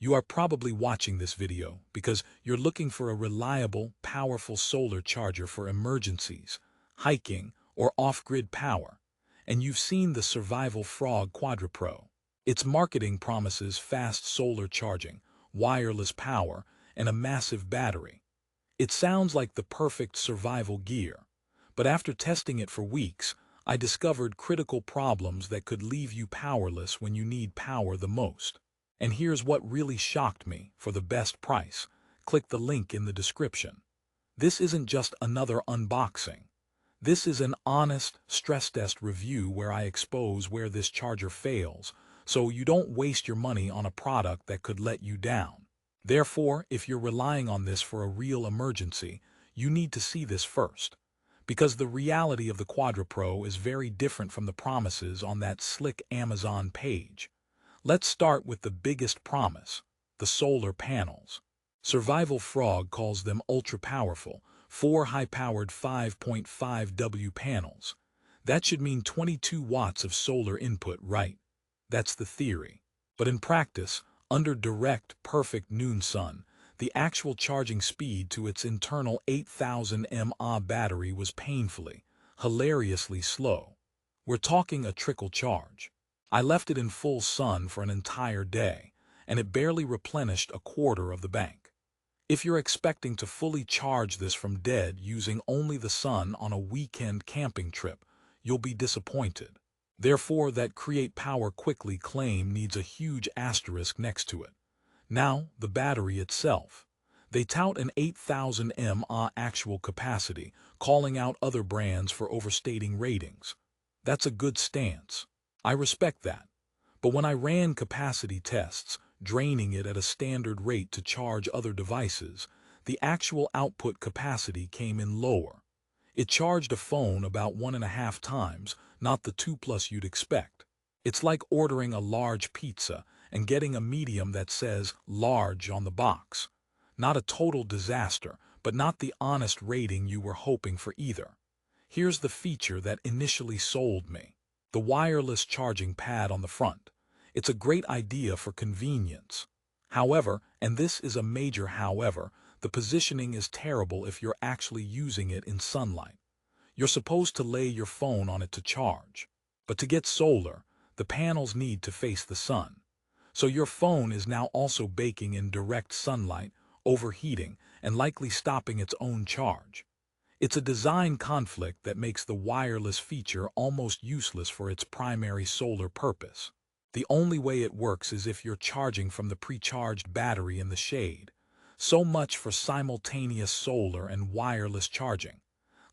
You are probably watching this video because you're looking for a reliable, powerful solar charger for emergencies, hiking, or off-grid power, and you've seen the Survival Frog QuadraPro. Its marketing promises fast solar charging, wireless power, and a massive battery. It sounds like the perfect survival gear, but after testing it for weeks, I discovered critical problems that could leave you powerless when you need power the most. And here's what really shocked me: for the best price, click the link in the description. This isn't just another unboxing. This is an honest, stress test review where I expose where this charger fails, so you don't waste your money on a product that could let you down. Therefore, if you're relying on this for a real emergency, you need to see this first. Because the reality of the QuadraPro is very different from the promises on that slick Amazon page. Let's start with the biggest promise: the solar panels. Survival Frog calls them ultra-powerful, 4 high-powered 5.5W panels. That should mean 22 watts of solar input, right? That's the theory. But in practice, under direct, perfect noon sun, the actual charging speed to its internal 8,000 mAh battery was painfully, hilariously slow. We're talking a trickle charge. I left it in full sun for an entire day, and it barely replenished a quarter of the bank. If you're expecting to fully charge this from dead using only the sun on a weekend camping trip, you'll be disappointed. Therefore, that create power quickly claim needs a huge asterisk next to it. Now, the battery itself. They tout an 8,000 mAh actual capacity, calling out other brands for overstating ratings. That's a good stance. I respect that. But when I ran capacity tests, draining it at a standard rate to charge other devices, the actual output capacity came in lower. It charged a phone about 1.5 times, not the 2+ you'd expect. It's like ordering a large pizza and getting a medium that says large on the box. Not a total disaster, but not the honest rating you were hoping for either. Here's the feature that initially sold me: the wireless charging pad on the front. It's a great idea for convenience. However, and this is a major however, the positioning is terrible if you're actually using it in sunlight. You're supposed to lay your phone on it to charge. But to get solar, the panels need to face the sun. So your phone is now also baking in direct sunlight, overheating, and likely stopping its own charge. It's a design conflict that makes the wireless feature almost useless for its primary solar purpose. The only way it works is if you're charging from the pre-charged battery in the shade. So much for simultaneous solar and wireless charging.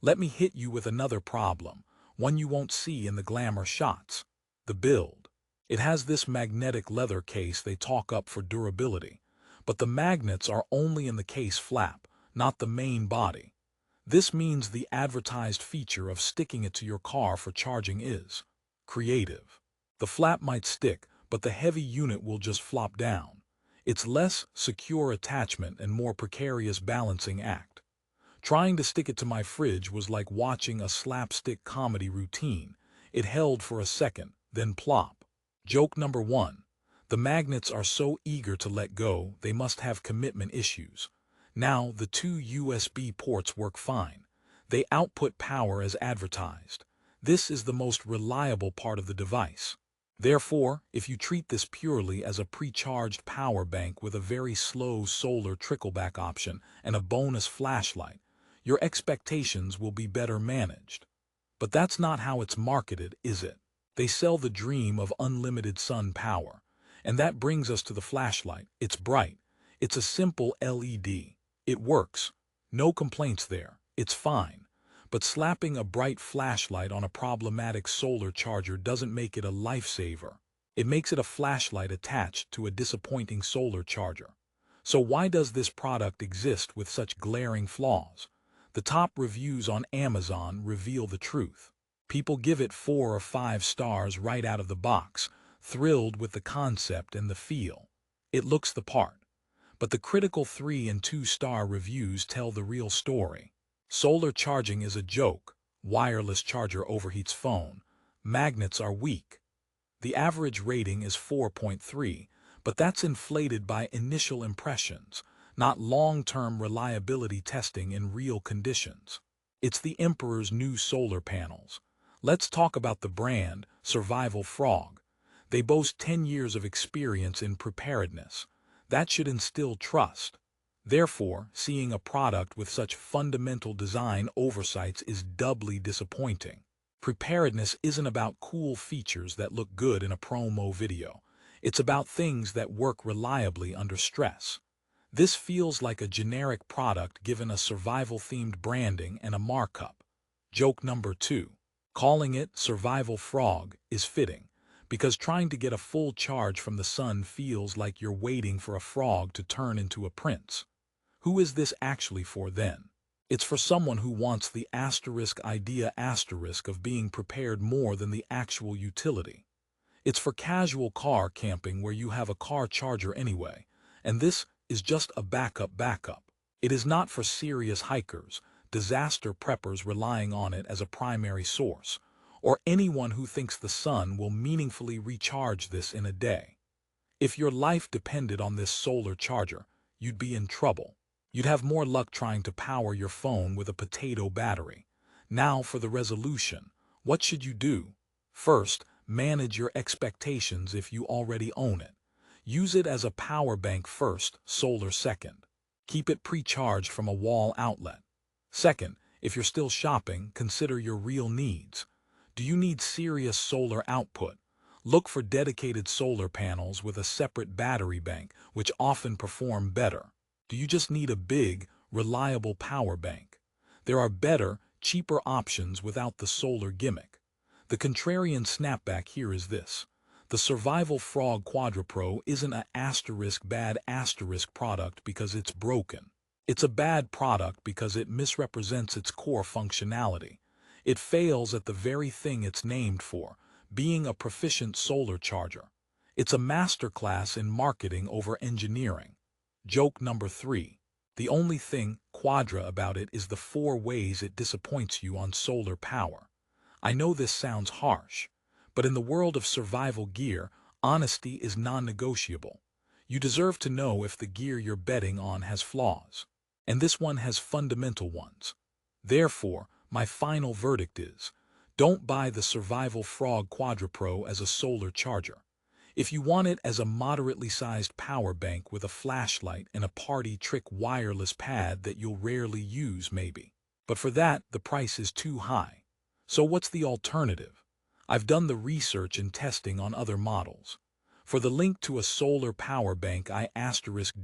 Let me hit you with another problem, one you won't see in the glamour shots: the build. It has this magnetic leather case they talk up for durability, but the magnets are only in the case flap, not the main body. This means the advertised feature of sticking it to your car for charging is creative. The flap might stick, but the heavy unit will just flop down. It's less secure attachment and more precarious balancing act. Trying to stick it to my fridge was like watching a slapstick comedy routine. It held for a second, then plop. Joke number 1. The magnets are so eager to let go, they must have commitment issues. Now, the 2 USB ports work fine. They output power as advertised. This is the most reliable part of the device. Therefore, if you treat this purely as a pre-charged power bank with a very slow solar trickleback option and a bonus flashlight, your expectations will be better managed. But that's not how it's marketed, is it? They sell the dream of unlimited sun power. And that brings us to the flashlight. It's bright. It's a simple LED. It works. No complaints there. It's fine. But slapping a bright flashlight on a problematic solar charger doesn't make it a lifesaver. It makes it a flashlight attached to a disappointing solar charger. So why does this product exist with such glaring flaws? The top reviews on Amazon reveal the truth. People give it 4 or 5 stars right out of the box, thrilled with the concept and the feel. It looks the part. But the critical 3 and 2-star reviews tell the real story. Solar charging is a joke. Wireless charger overheats phone. Magnets are weak. The average rating is 4.3, But that's inflated by initial impressions, not long-term reliability testing in real conditions. It's the Emperor's new solar panels. Let's talk about the brand, Survival Frog. They boast 10 years of experience in preparedness. That should instill trust. Therefore, seeing a product with such fundamental design oversights is doubly disappointing. Preparedness isn't about cool features that look good in a promo video. It's about things that work reliably under stress. This feels like a generic product given a survival-themed branding and a markup. Joke number 2. Calling it Survival Frog is fitting, because trying to get a full charge from the sun feels like you're waiting for a frog to turn into a prince. Who is this actually for then? It's for someone who wants the idea of being prepared more than the actual utility. It's for casual car camping where you have a car charger anyway, and this is just a backup. It is not for serious hikers, disaster preppers relying on it as a primary source, or anyone who thinks the sun will meaningfully recharge this in a day. If your life depended on this solar charger, you'd be in trouble. You'd have more luck trying to power your phone with a potato battery. Now for the resolution. What should you do? First, manage your expectations if you already own it. Use it as a power bank first, solar second. Keep it pre-charged from a wall outlet. Second, if you're still shopping, consider your real needs. Do you need serious solar output? Look for dedicated solar panels with a separate battery bank, which often perform better. Do you just need a big, reliable power bank? There are better, cheaper options without the solar gimmick. The contrarian snapback here is this. The Survival Frog QuadraPro isn't a bad product because it's broken. It's a bad product because it misrepresents its core functionality. It fails at the very thing it's named for, being a proficient solar charger. It's a masterclass in marketing over engineering. Joke number 3. The only thing quadra about it is the 4 ways it disappoints you on solar power. I know this sounds harsh, but in the world of survival gear, honesty is non-negotiable. You deserve to know if the gear you're betting on has flaws. And this one has fundamental ones. Therefore, my final verdict is, don't buy the Survival Frog QuadraPro as a solar charger. If you want it as a moderately sized power bank with a flashlight and a party trick wireless pad that you'll rarely use maybe. But for that, the price is too high. So what's the alternative? I've done the research and testing on other models. For the link to a solar power bank I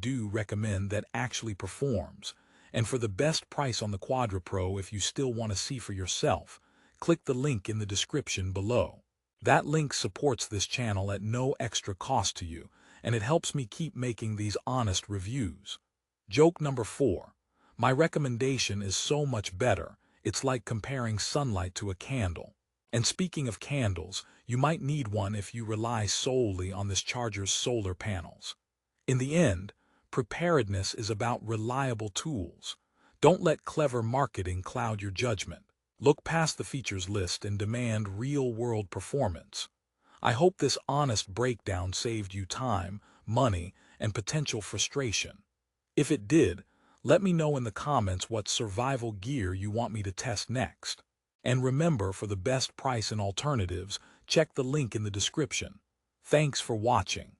do recommend that actually performs, and for the best price on the QuadraPro if you still want to see for yourself, click the link in the description below. That link supports this channel at no extra cost to you, and it helps me keep making these honest reviews. Joke number 4. My recommendation is so much better, it's like comparing sunlight to a candle. And speaking of candles, you might need one if you rely solely on this charger's solar panels. In the end, preparedness is about reliable tools. Don't let clever marketing cloud your judgment. Look past the features list and demand real-world performance. I hope this honest breakdown saved you time, money, and potential frustration. If it did, let me know in the comments what survival gear you want me to test next. And remember, for the best price and alternatives, check the link in the description. Thanks for watching.